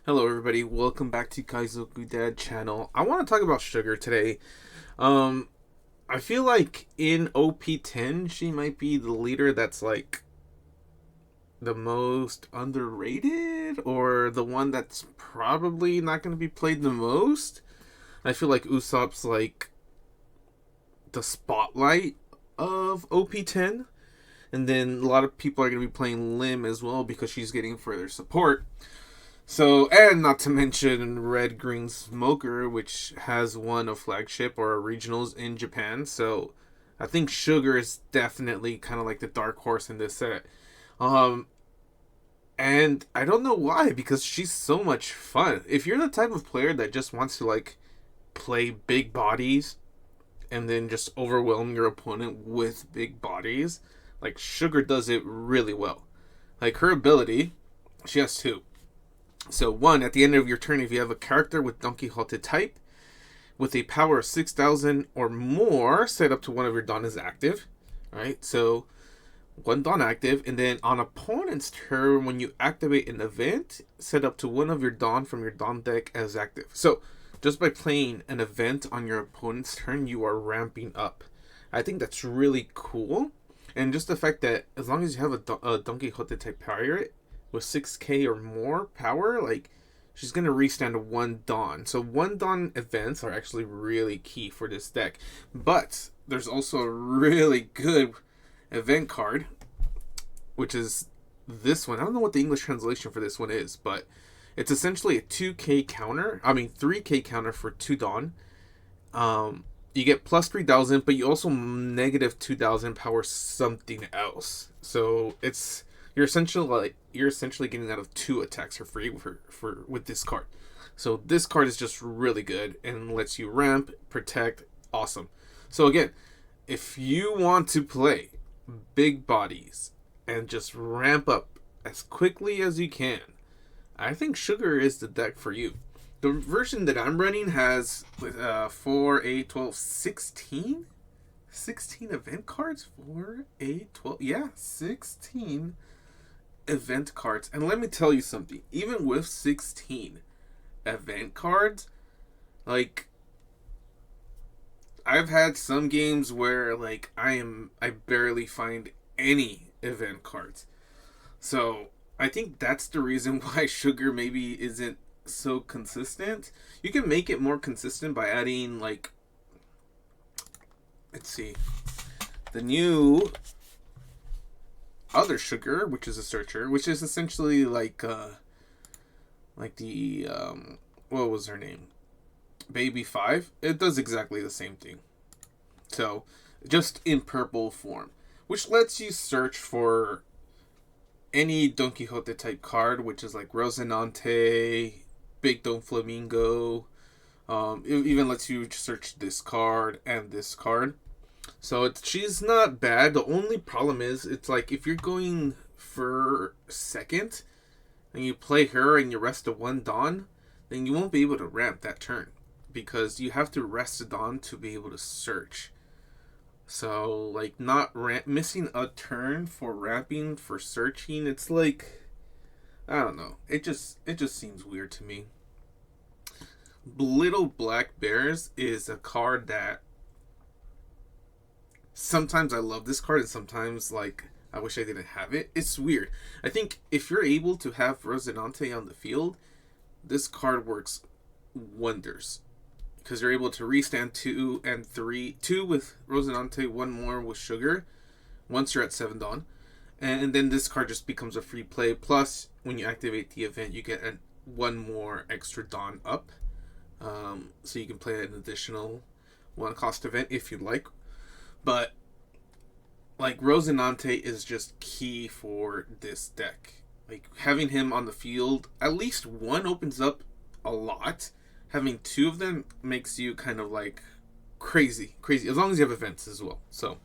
Hello everybody, welcome back to Kaizoku Dad channel. I want to talk about Sugar today. Um, I feel like in OP10 she might be the leader that's like the most underrated or the one that's probably not going to be played the most. I feel like Usopp's like the spotlight of OP10, and then a lot of people are going to be playing Lim as well because she's getting further support. So, and not to mention Red Green Smoker, which has won a flagship or a regionals in Japan. So, I think Sugar is definitely kind of like the dark horse in this set. Um, and I don't know why, because she's so much fun. If you're the type of player that just wants to like play big bodies and then just overwhelm your opponent with big bodies, like Sugar does it really well. Like her ability, she has two. So, one, at the end of your turn, if you have a character with Donquixote type with a power of 6,000 or more, set up to one of your Dawn is active. Right? So, one Dawn active, and then on opponent's turn, when you activate an event, set up to one of your Dawn from your Dawn deck as active. So, just by playing an event on your opponent's turn, you are ramping up. I think that's really cool. And just the fact that as long as you have a Donquixote type pirate, with 6k or more power, like she's gonna restand one Dawn. So one Dawn events are actually really key for this deck. But there's also a really good event card, which is this one. I don't know what the English translation for this one is, but it's essentially a 2k counter. 3k counter for 2 Dawn. You get plus 3,000, but you also negative 2,000 power something else. So you're essentially getting out of 2 attacks for free with this card. So this card is just really good and lets you ramp, protect, awesome. So again, if you want to play big bodies and just ramp up as quickly as you can, I think Sugar is the deck for you. The version that I'm running has 4, 8, 12, 16? 16 event cards? 4, 8, 12. Yeah, 16 event cards. And let me tell you something. Even with 16 event cards, like, I've had some games where like I barely find any event cards. So I think that's the reason why Sugar maybe isn't so consistent. You can make it more consistent by adding, like, let's see, the new other Sugar, which is a searcher, which is essentially like the what was her name, Baby 5. It does exactly the same thing, so just in purple form, which lets you search for any Don Quixote type card, which is like Rosinante, Big Don Flamingo. It even lets you search this card and this card. So she's not bad. The only problem is, it's like if you're going for second and you play her and you rest a 1 Dawn, then you won't be able to ramp that turn because you have to rest a Dawn to be able to search. So like missing a turn for ramping for searching, it's like, I don't know. It just seems weird to me. Little Black Bears is a card that sometimes I love this card and sometimes like I wish I didn't have it. It's weird. I think if you're able to have Rosinante on the field, this card works wonders because you're able to restand 2 and 3, 2 with Rosinante, 1 more with Sugar once you're at 7 Dawn, and then this card just becomes a free play. Plus, when you activate the event, you get 1 more extra Dawn up, so you can play an additional 1 cost event if you'd like. But like Rosinante is just key for this deck. Like having him on the field, at least 1 opens up a lot. Having 2 of them makes you kind of like crazy, as long as you have events as well. So,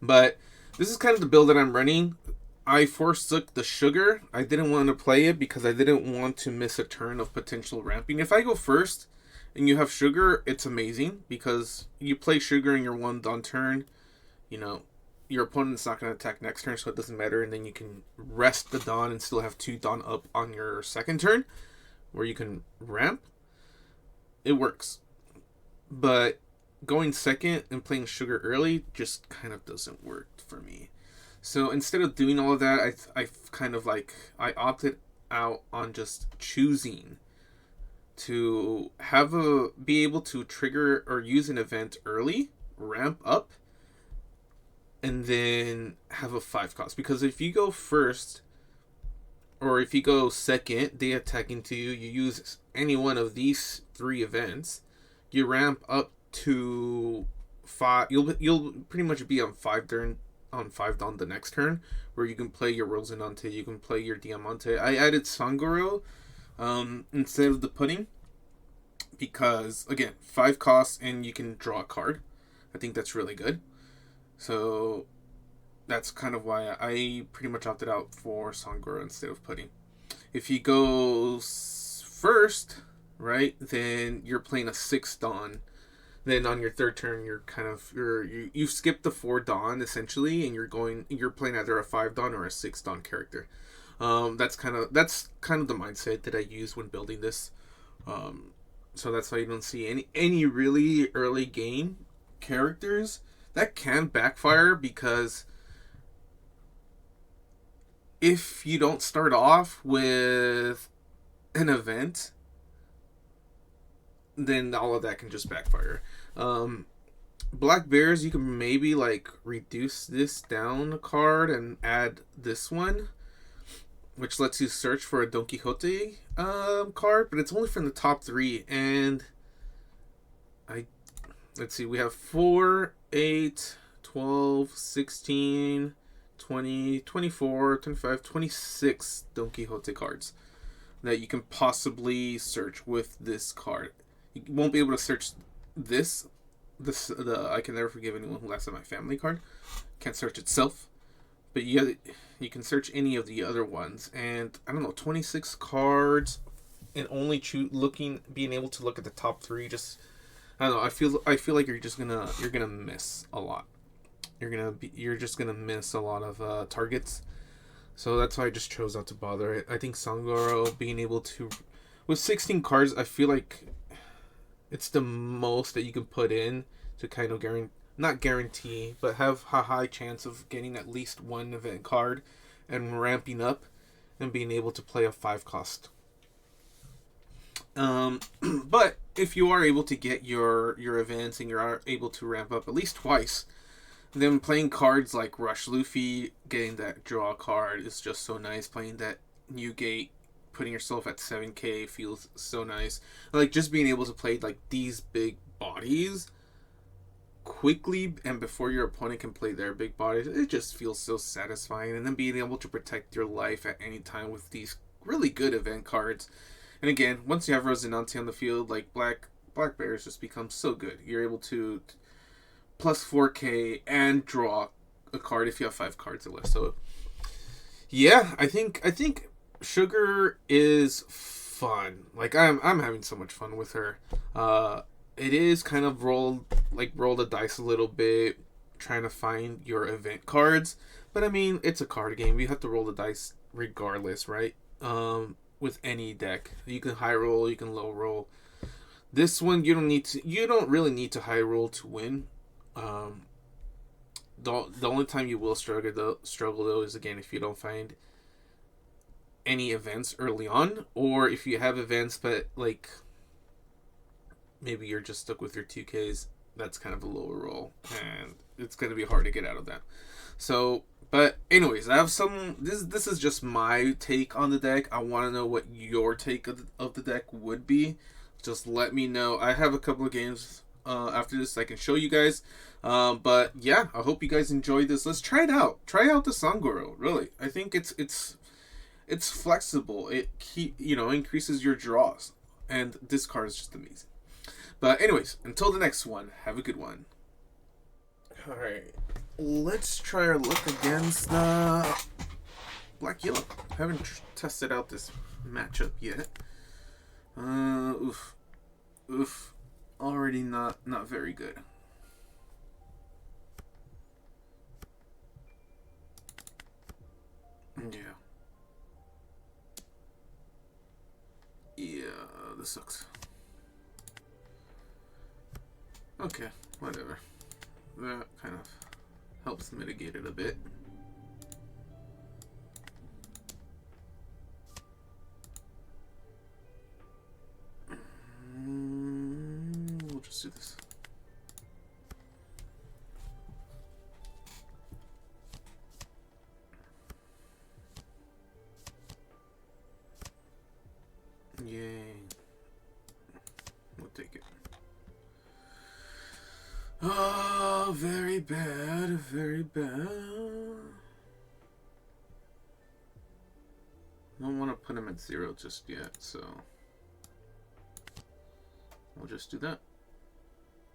but this is kind of the build that I'm running. I forsook the Sugar. I didn't want to play it because I didn't want to miss a turn of potential ramping. If I go first and you have Sugar, it's amazing because you play Sugar in your 1 Dawn turn. You know, your opponent's not going to attack next turn, so it doesn't matter. And then you can rest the Dawn and still have 2 Dawn up on your second turn. where you can ramp, it works. But going second and playing Sugar early just kind of doesn't work for me. So instead of doing all of that, I kind of like, I opted out on just choosing to be able to trigger or use an event early, ramp up, and then have a 5 cost. Because if you go first, or if you go second, they attack into you, you use any one of these 3 events, you ramp up to 5. You'll pretty much be on 5 on the next turn, where you can play your Rosinante, you can play your Diamante. I added Sangoro instead of the pudding, because again, 5 costs and you can draw a card. I think that's really good. So that's kind of why I pretty much opted out for Sangoro instead of pudding. If you go first, right, then you're playing a 6 Dawn. Then on your third turn, you've skipped the 4 Dawn essentially, and you're playing either a 5 Dawn or a 6 Dawn character. That's kind of the mindset that I use when building this. So that's why you don't see any really early game characters. That can backfire, because if you don't start off with an event, then all of that can just backfire. Black Bears, you can maybe like reduce this down a card and add this one, which lets you search for a Donquixote card, but it's only from the top 3. And let's see, we have 4, 8, 12, 16, 20, 24, 25, 26 Donquixote cards that you can possibly search with this card. You won't be able to search the I Can Never Forgive Anyone Who Laughs at My Family card. Can't search itself. But you can search any of the other ones. And I don't know, 26 cards, and only being able to look at the top 3, just, I don't know, I feel like you're gonna miss a lot. You're just gonna miss a lot of targets. So that's why I just chose not to bother. I think Sangoro being able to, with 16 cards, I feel like it's the most that you can put in to kind of not guarantee, but have a high chance of getting at least one event card and ramping up and being able to play a 5 cost. But if you are able to get your events and you're able to ramp up at least twice, then playing cards like Rush Luffy, getting that draw card is just so nice. Playing that new gate, putting yourself at 7k feels so nice. Like, just being able to play like these big bodies quickly and before your opponent can play their big bodies, it just feels so satisfying. And then being able to protect your life at any time with these really good event cards. And again, once you have Rosinante on the field, like Black Bears just become so good. You're able to plus 4k and draw a card if you have 5 cards or less. So yeah, I think Sugar is fun. Like, I'm having so much fun with her. It is kind of roll the dice a little bit, trying to find your event cards. But I mean, it's a card game. You have to roll the dice regardless, right? With any deck, you can high roll, you can low roll. This one, you don't really need to high roll to win. The only time you will struggle though is, again, if you don't find any events early on, or if you have events but like maybe you're just stuck with your 2Ks. That's kind of a lower roll, and it's going to be hard to get out of that. So, but anyways, I have some. This is just my take on the deck. I want to know what your take of the deck would be. Just let me know. I have a couple of games after this I can show you guys. But yeah, I hope you guys enjoyed this. Let's try it out. Try out the Sangoro. Really, I think it's flexible. It increases your draws, and this card is just amazing. But anyways, until the next one, have a good one. Alright, let's try our luck against Black Yellow. Haven't tested out this matchup yet. Oof. Already not very good. Yeah. this sucks. Okay, whatever. That kind of helps mitigate it a bit. We'll just do this. Yay. We'll take it. Oh, very bad, very bad. I don't want to put him at 0 just yet, so we'll just do that.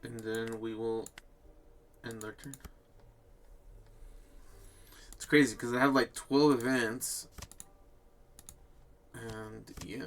And then we will end our turn. It's crazy because I have like 12 events. And yeah.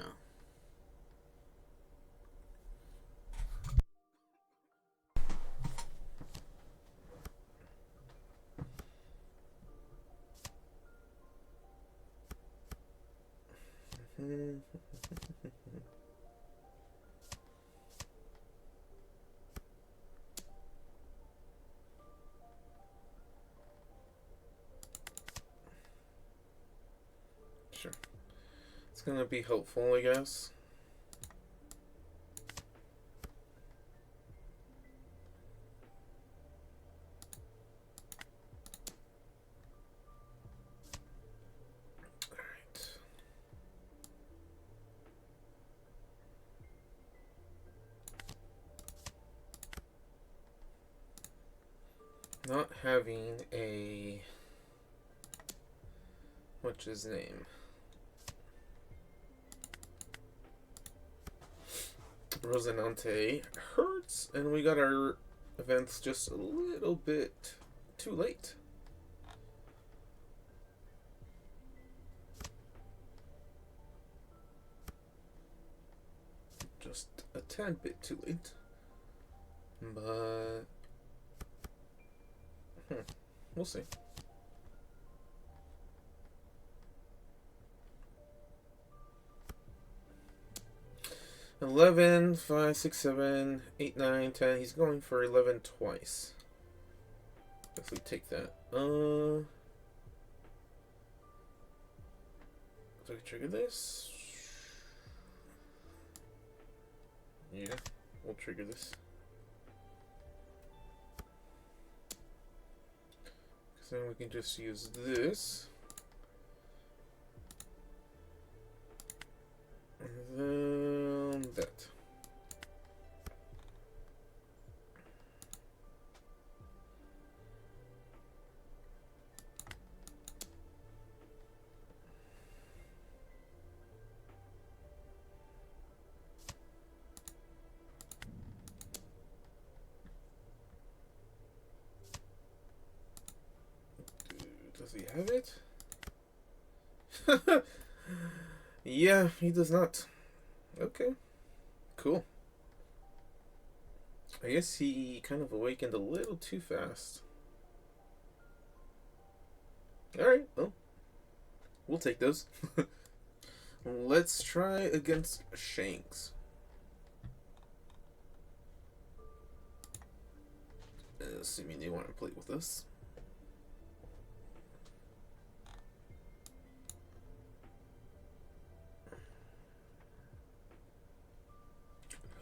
Sure. It's gonna be helpful, I guess. Not having a, what's his name? Rosinante hurts, and we got our events just a little bit too late. Just a tad bit too late. But we'll see. 11, 5, 6, 7, 8, 9, 10. He's going for 11 twice. If we take that. Do I trigger this? Yeah, we'll trigger this. Because then we can just use this. And then that. Does he have it? Yeah, he does not. Okay. Cool. I guess he kind of awakened a little too fast. Alright, well. We'll take those. Let's try against Shanks. Assuming they want to play with us.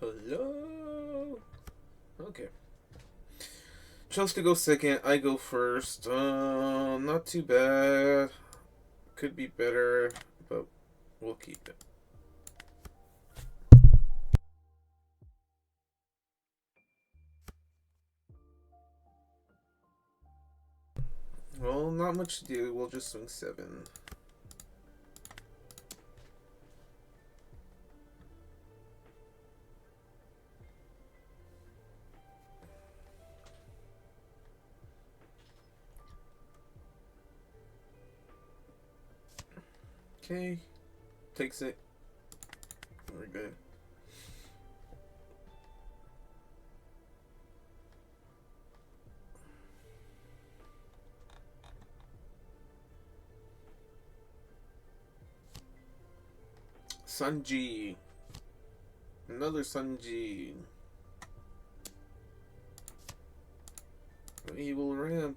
Hello. Okay. Chose to go second. I go first. Not too bad. Could be better, but we'll keep it. Well, not much to do. We'll just swing 7. Okay, takes it. We're good. Sanji. Another Sanji. Evil ramp.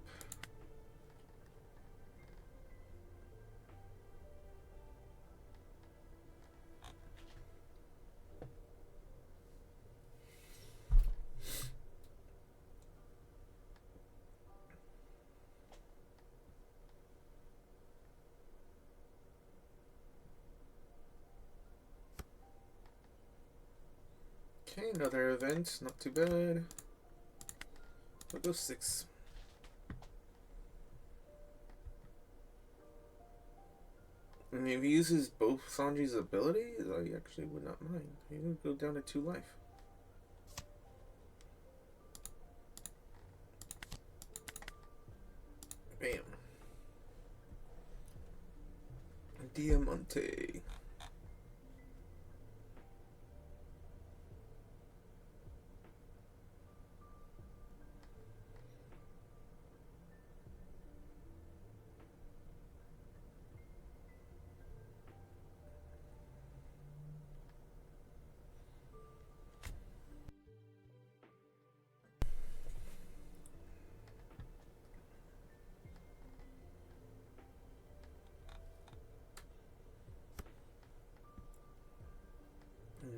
Okay, another event, not too bad. We'll go 6. And if he uses both Sanji's abilities, I actually would not mind. He would go down to 2 life. Bam. Diamante.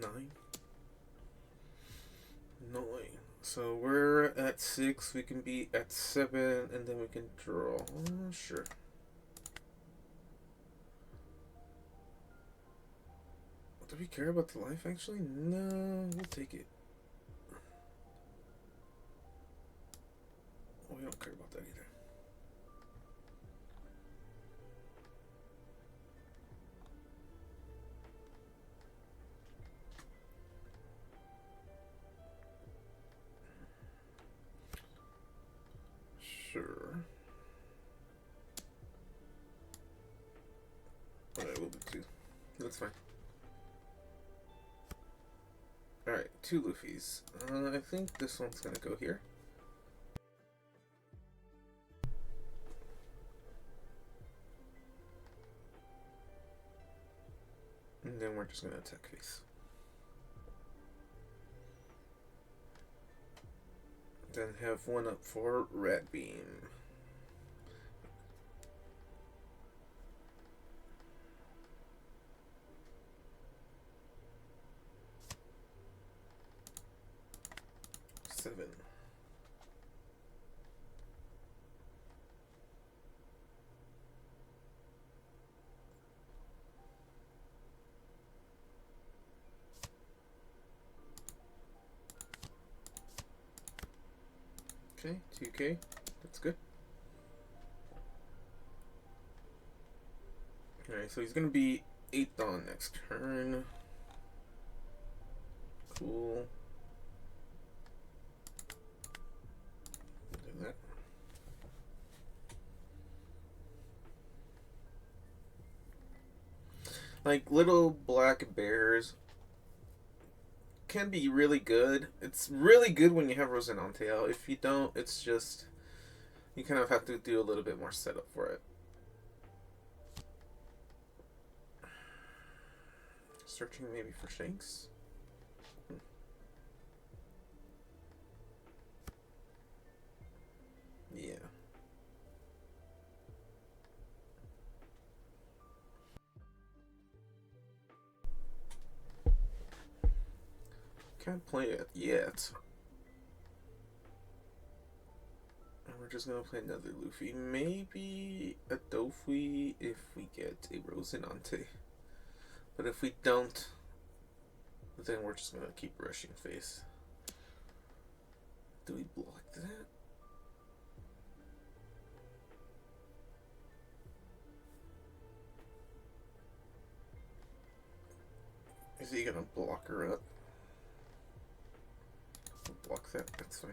Nine. So we're at 6. We can be at 7, and then we can draw. Sure. Do we care about the life? Actually, no. We'll take it. Oh, we don't care about that either. Sure. Alright, we'll do 2. That's fine. Alright, 2 Luffys. I think this one's gonna go here. And then we're just gonna attack face. Then have one up for Red Beam. Seven. Okay, 2K. That's good. Alright, so he's gonna be 8th on next turn. Cool. Do that. Like, little black bears can be really good. It's really good when you have Rosinante out. If you don't, it's just, you kind of have to do a little bit more setup for it. Searching maybe for Shanks. Yeah. Can't play it yet. And we're just gonna play another Luffy. Maybe a Dofi if we get a Rosinante. But if we don't, then we're just gonna keep rushing face. Do we block that? Is he gonna block her up? Block that, that's fine.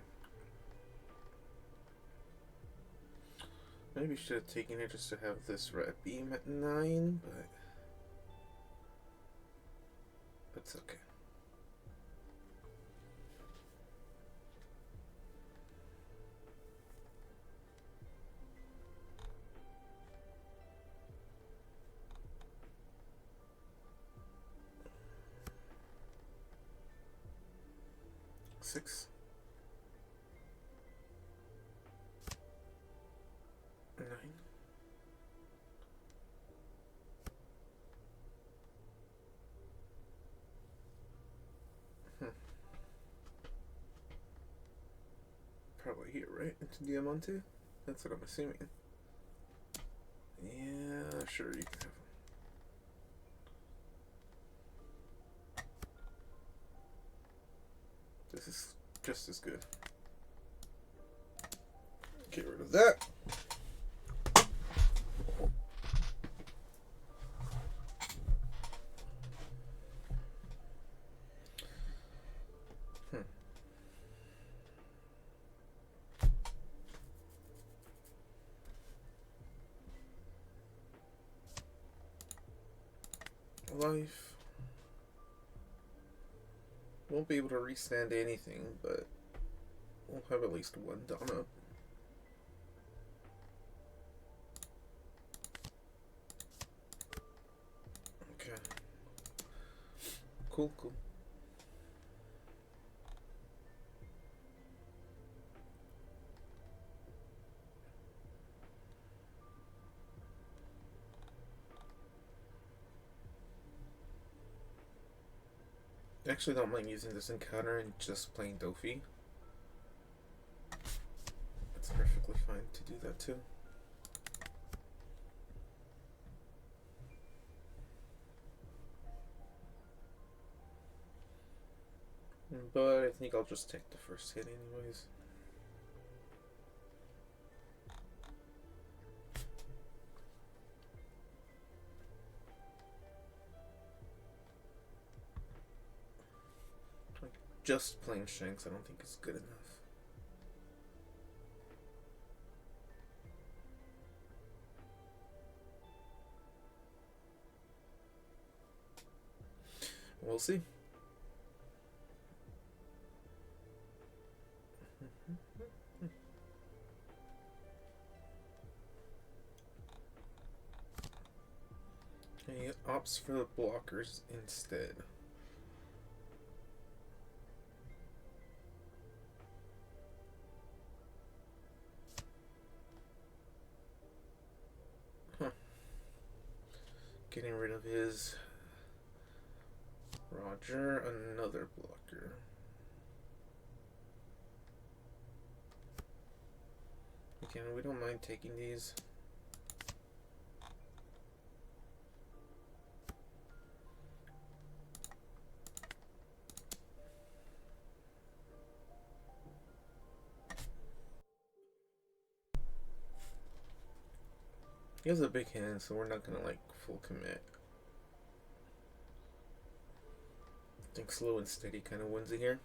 Maybe should have taken it just to have this red beam at 9, but that's okay. 6. 9. Probably here, right? Into Diamante? That's what I'm assuming. Yeah, sure, you can have them. This is just as good. Get rid of that. Life. Won't be able to restand anything, but we'll have at least one done up. Okay. Cool, cool. I actually don't mind using this encounter and just playing Luffy. It's perfectly fine to do that too. But I think I'll just take the first hit anyways. Just playing Shanks I don't think is good enough. We'll see. He opts for the blockers instead. Getting rid of his Roger, another blocker. Again, we don't mind taking these. He has a big hand, so we're not gonna like full commit. I think slow and steady kind of wins it here.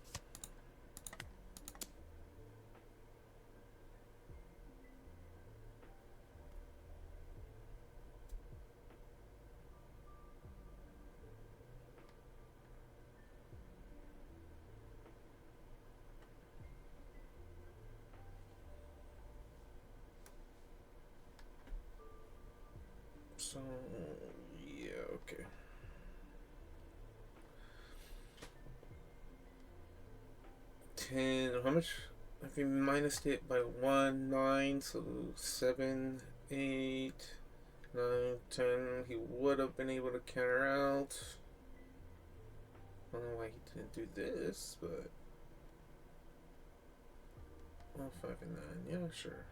So, yeah, okay. 10, how much? I think minus it by 1, 9, so 7, 8, 9, 10. He would have been able to counter out. I don't know why he didn't do this, but... Well, 5 and 9, yeah, sure.